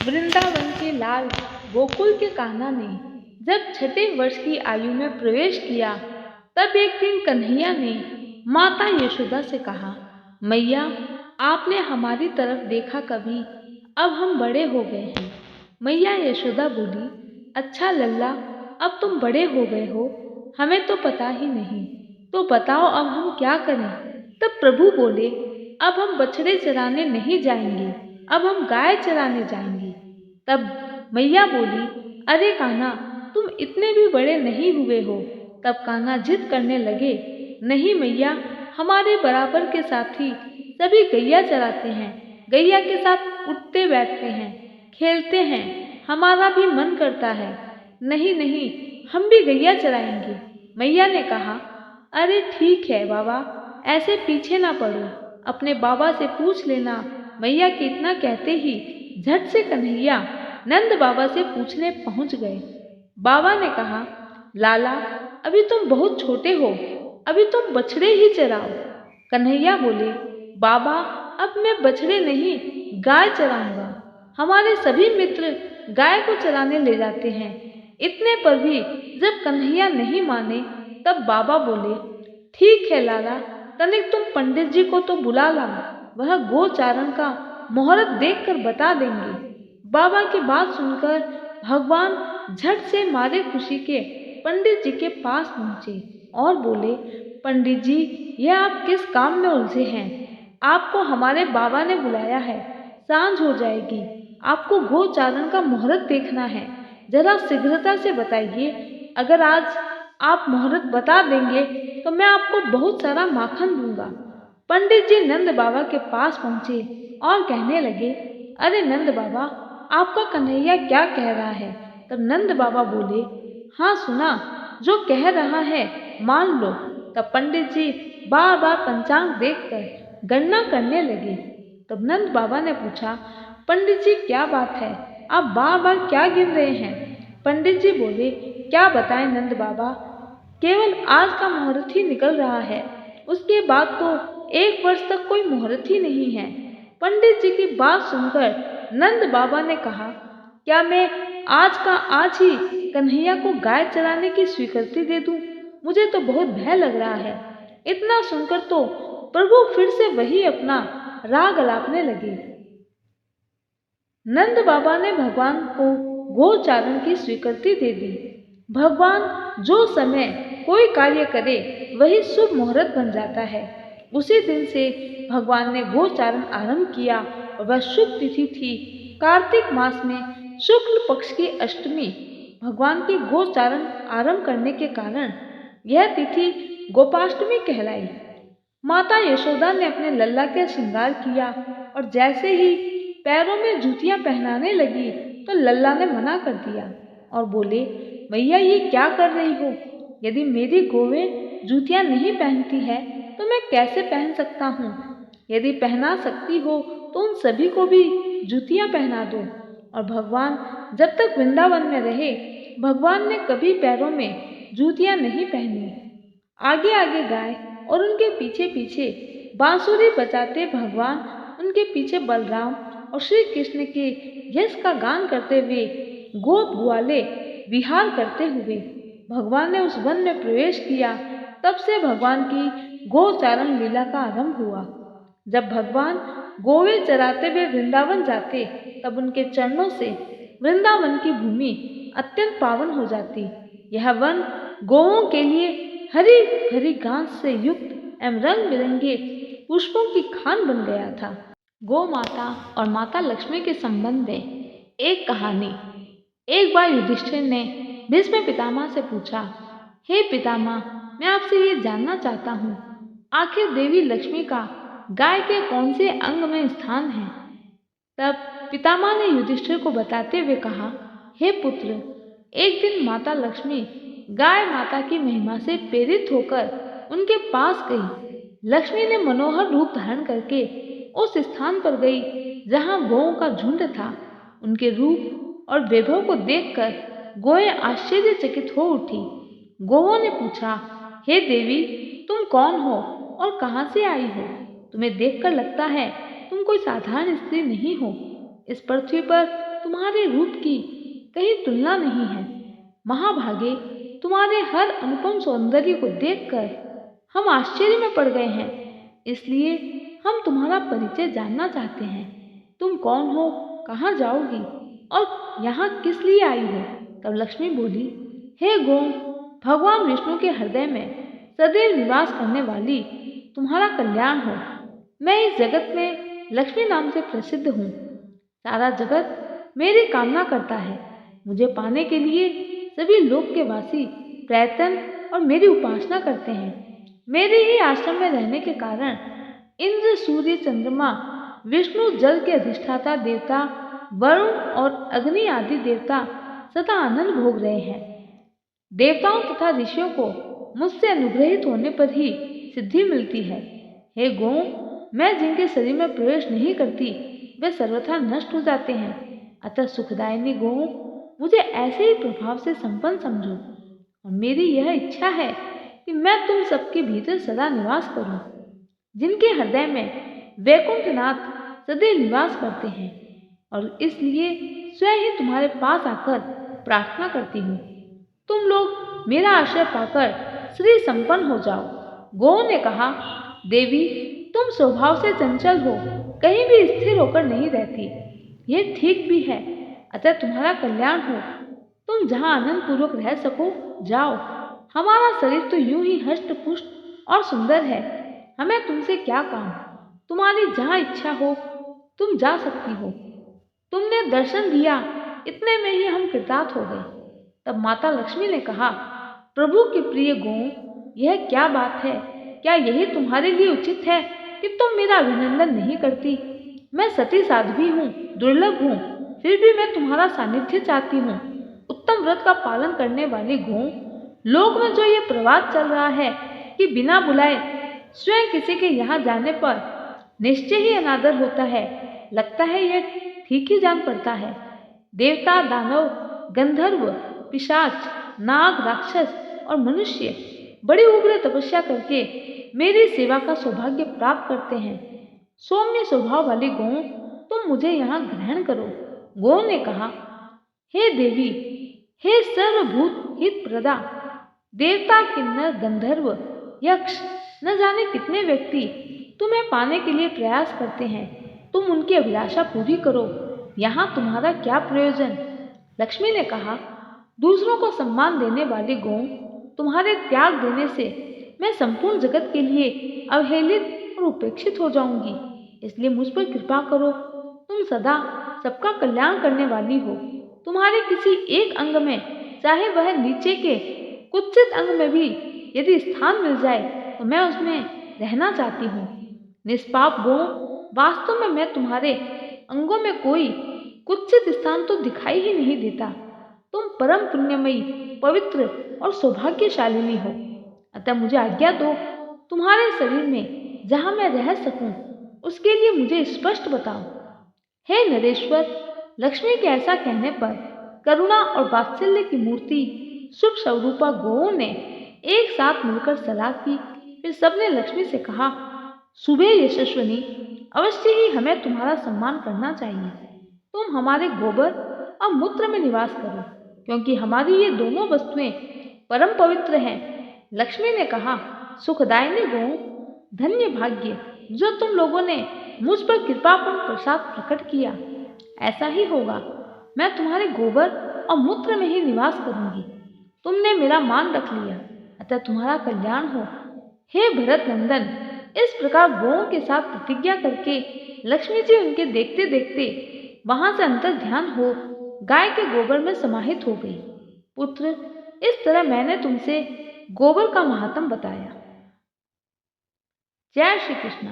वृंदावन के लाल गोकुल के कान्हा ने जब छठे वर्ष की आयु में प्रवेश किया, तब एक दिन कन्हैया ने माता यशोदा से कहा, मैया, आपने हमारी तरफ देखा कभी? अब हम बड़े हो गए हैं। मैया यशोदा बोली, अच्छा लल्ला, अब तुम बड़े हो गए हो, हमें तो पता ही नहीं, तो बताओ अब हम क्या करें? तब प्रभु बोले, अब हम बछड़े चराने नहीं जाएंगे, अब हम गाय चराने जाएंगे। तब मैया बोली, अरे कान्हा, तुम इतने भी बड़े नहीं हुए हो। तब कान्हा जिद करने लगे, नहीं मैया, हमारे बराबर के साथी सभी गैया चराते हैं, गैया के साथ उठते बैठते हैं, खेलते हैं, हमारा भी मन करता है। नहीं नहीं, हम भी गैया चराएंगे। मैया ने कहा, अरे ठीक है बाबा, ऐसे पीछे ना पड़ो, अपने बाबा से पूछ लेना। मैया के इतना कहते ही झट से कन्हैया नंद बाबा से पूछने पहुंच गए। बाबा ने कहा, लाला, अभी तुम बहुत छोटे हो, अभी तुम बछड़े ही चराओ। कन्हैया बोले, बाबा, अब मैं बछड़े नहीं, गाय चराऊंगा। हमारे सभी मित्र गाय को चराने ले जाते हैं। इतने पर भी जब कन्हैया नहीं माने, तब बाबा बोले, ठीक है लाला, तनिक तुम पंडित जी को तो बुला लाओ, वह गोचारण का मुहूर्त देखकर बता देंगे। बाबा की बात सुनकर भगवान झट से मारे खुशी के पंडित जी के पास पहुंचे और बोले, पंडित जी, यह आप किस काम में उलझे हैं? आपको हमारे बाबा ने बुलाया है, सांझ हो जाएगी, आपको गोचारण का मुहूर्त देखना है, जरा शीघ्रता से बताइए। अगर आज आप मुहूर्त बता देंगे तो मैं आपको बहुत सारा माखन दूंगा। पंडित जी नंद बाबा के पास पहुंचे और कहने लगे, अरे नंद बाबा, आपका कन्हैया क्या कह रहा है? तब नंद बाबा बोले, हाँ सुना, जो कह रहा है मान लो। तब पंडित जी बार बार पंचांग देखकर गणना करने लगे। तब नंद बाबा ने पूछा, पंडित जी क्या बात है, आप बार बार क्या गिन रहे हैं? पंडित जी बोले, क्या बताएं नंद बाबा, केवल आज का मुहूर्त ही निकल रहा है, उसके बाद तो 1 वर्ष तक कोई मुहूर्त ही नहीं है। पंडित जी की बात सुनकर नंद बाबा ने कहा, क्या मैं आज का आज ही कन्हैया को गाय चराने की स्वीकृति दे दूं? मुझे तो बहुत भय लग रहा है। इतना सुनकर तो प्रभु फिर से वही अपना राग अलापने लगे। नंद बाबा ने भगवान को गोचारण की स्वीकृति दे दी। भगवान जो समय कोई कार्य करे वही शुभ मुहूर्त बन जाता है। उसी दिन से भगवान ने गोचारण आरंभ किया और वह शुभ तिथि थी कार्तिक मास में शुक्ल पक्ष की अष्टमी। भगवान की गोचारण आरंभ करने के कारण यह तिथि गोपाष्टमी कहलाई। माता यशोदा ने अपने लल्ला के श्रृंगार किया और जैसे ही पैरों में जूतियां पहनाने लगी तो लल्ला ने मना कर दिया और बोले, मैया ये क्या कर रही हो? यदि मेरी गोवें जूतियां नहीं पहनती है तो मैं कैसे पहन सकता हूँ? यदि पहना सकती हो तो उन सभी को भी जूतियां पहना दो। और भगवान जब तक वृंदावन में रहे, भगवान ने कभी पैरों में जूतियां नहीं पहनी। आगे आगे गाय और उनके पीछे पीछे बांसुरी बजाते भगवान, उनके पीछे बलराम और श्री कृष्ण के यश का गान करते हुए गोप ग्वाले विहार करते हुए भगवान ने उस वन में प्रवेश किया। तब से भगवान की गोचारण लीला का आरंभ हुआ। जब भगवान गोवे चराते हुए वृंदावन जाते, तब उनके चरणों से वृंदावन की भूमि अत्यंत पावन हो जाती। यह वन गोवों के लिए हरी भरी घास से युक्त एवं रंग बिरंगे पुष्पों की खान बन गया था। गौ माता और माता लक्ष्मी के संबंध में एक कहानी। एक बार युधिष्ठिर ने भीष्म पितामह से पूछा, हे पितामह, मैं आपसे ये जानना चाहता हूँ, आखिर देवी लक्ष्मी का गाय के कौन से अंग में स्थान है? तब पितामह ने युधिष्ठिर को बताते हुए कहा, हे पुत्र, एक दिन माता लक्ष्मी गाय माता की महिमा से प्रेरित होकर उनके पास गई। लक्ष्मी ने मनोहर रूप धारण करके उस स्थान पर गई जहाँ गौओं का झुंड था। उनके रूप और वैभव को देखकर गौएं आश्चर्यचकित हो उठी। गौओं ने पूछा, हे देवी, तुम कौन हो और कहाँ से आई हो? तुम्हें देखकर लगता है तुम कोई साधारण स्त्री नहीं हो। इस पृथ्वी पर तुम तुम्हारे रूप की कहीं तुलना नहीं है। महाभागे, तुम्हारे हर अनुपम सौंदर्य को देखकर हम आश्चर्य में पड़ गए हैं। इसलिए हम तुम्हारा परिचय जानना चाहते हैं। तुम कौन हो, कहाँ जाओगी और यहाँ किस लिए आई हो? तब लक्ष्मी बोली, हे गौ, भगवान विष्णु के हृदय में सदैव निवास करने वाली, तुम्हारा कल्याण हो। मैं इस जगत में लक्ष्मी नाम से प्रसिद्ध हूँ। सारा जगत मेरी कामना करता है। मुझे पाने के लिए सभी लोक के वासी प्रयत्न और मेरी उपासना करते हैं। मेरे ही आश्रम में रहने के कारण इंद्र, सूर्य, चंद्रमा, विष्णु, जल के अधिष्ठाता देवता, वरुण और अग्नि आदि देवता सदा आनंद भोग रहे हैं। देवताओं तथा ऋषियों को मुझसे अनुग्रहित होने पर ही सिद्धि मिलती है। हे गौ, मैं जिनके शरीर में प्रवेश नहीं करती वे सर्वथा नष्ट हो जाते हैं। अतः सुखदायिनी गौ, मुझे ऐसे ही प्रभाव से संपन्न समझो और मेरी यह इच्छा है कि मैं तुम सबके भीतर सदा निवास करूं। जिनके हृदय में वैकुंठनाथ सदैव निवास करते हैं और इसलिए स्वयं ही तुम्हारे पास आकर प्रार्थना करती हूँ। तुम लोग मेरा आश्रय पाकर श्री संपन्न हो जाओ। गौ ने कहा, देवी, तुम स्वभाव से चंचल हो, कहीं भी स्थिर होकर नहीं रहती। यह ठीक भी है। अतः तुम्हारा कल्याण हो। तुम जहाँ आनंद पूर्वक रह सको जाओ। हमारा शरीर तो यूं ही हष्ट पुष्ट और सुंदर है। हमें तुमसे क्या काम? तुम्हारी जहाँ इच्छा हो तुम जा सकती हो। तुमने दर्शन दिया, इतने में ही हम कृतार्थ हो गए। तब माता लक्ष्मी ने कहा, प्रभु के प्रिय गौ, यह क्या बात है? क्या यही तुम्हारे लिए उचित है कि तुम मेरा अभिनंदन नहीं करती? मैं सती साध्वी हूँ, दुर्लभ हूँ, फिर भी मैं तुम्हारा सानिध्य चाहती हूँ। उत्तम व्रत का पालन करने वाली गौ, लोक में जो ये प्रवाद चल रहा है कि बिना बुलाए स्वयं किसी के यहाँ जाने पर निश्चय ही अनादर होता है, लगता है यह ठीक ही जान पड़ता है। देवता, दानव, गंधर्व, पिशाच, नाग, राक्षस और मनुष्य बड़ी उग्र तपस्या करके मेरी सेवा का सौभाग्य प्राप्त करते हैं। सौम्य स्वभाव वाली गौ, तुम मुझे यहाँ ग्रहण करो। गौ ने कहा, हे देवी, हे सर्वभूत हित प्रदा, देवता, किन्नर, गंधर्व, यक्ष, न जाने कितने व्यक्ति तुम्हें पाने के लिए प्रयास करते हैं। तुम उनकी अभिलाषा पूरी करो। यहाँ तुम्हारा क्या प्रयोजन? लक्ष्मी ने कहा, दूसरों को सम्मान देने वाली गौ, तुम्हारे त्याग देने से मैं संपूर्ण जगत के लिए अवहेलित और उपेक्षित हो जाऊंगी। इसलिए मुझ पर कृपा करो। तुम सदा सबका कल्याण करने वाली हो। तुम्हारे किसी एक अंग में, चाहे वह नीचे के कुत्सित अंग में भी यदि स्थान मिल जाए तो मैं उसमें रहना चाहती हूँ। निष्पाप गौ, वास्तव में मैं तुम्हारे अंगों में कोई कुत्सित स्थान तो दिखाई ही नहीं देता। तुम परम पुण्यमयी, पवित्र और सौभाग्यशालिनी हो। अतः मुझे आज्ञा दो, तुम्हारे शरीर में जहाँ मैं रह सकूं उसके लिए मुझे स्पष्ट बताओ। हे नरेश्वर, लक्ष्मी के ऐसा कहने पर करुणा और वात्सल्य की मूर्ति शुभ स्वरूपा गौओं ने एक साथ मिलकर सलाह की। फिर सबने लक्ष्मी से कहा, सुबह यशस्विनी, अवश्य ही हमें तुम्हारा सम्मान करना चाहिए। तुम हमारे गोबर और मूत्र में निवास करो, क्योंकि हमारी ये दोनों वस्तुएं परम पवित्र हैं। लक्ष्मी ने कहा, सुखदायिनी गौ, धन्य भाग्य जो तुम लोगों ने मुझ पर कृपापूर्ण प्रसाद प्रकट किया। ऐसा ही होगा, मैं तुम्हारे गोबर और मूत्र में ही निवास करूंगी। तुमने मेरा मान रख लिया, अतः तुम्हारा कल्याण हो। हे भरत नंदन, इस प्रकार गौओं के साथ प्रतिज्ञा करके लक्ष्मी जी उनके देखते देखते वहां से अंतर ध्यान हो गाय के गोबर में समाहित हो गई। पुत्र, इस तरह मैंने तुमसे गोबर का महात्म बताया। जय श्री कृष्ण।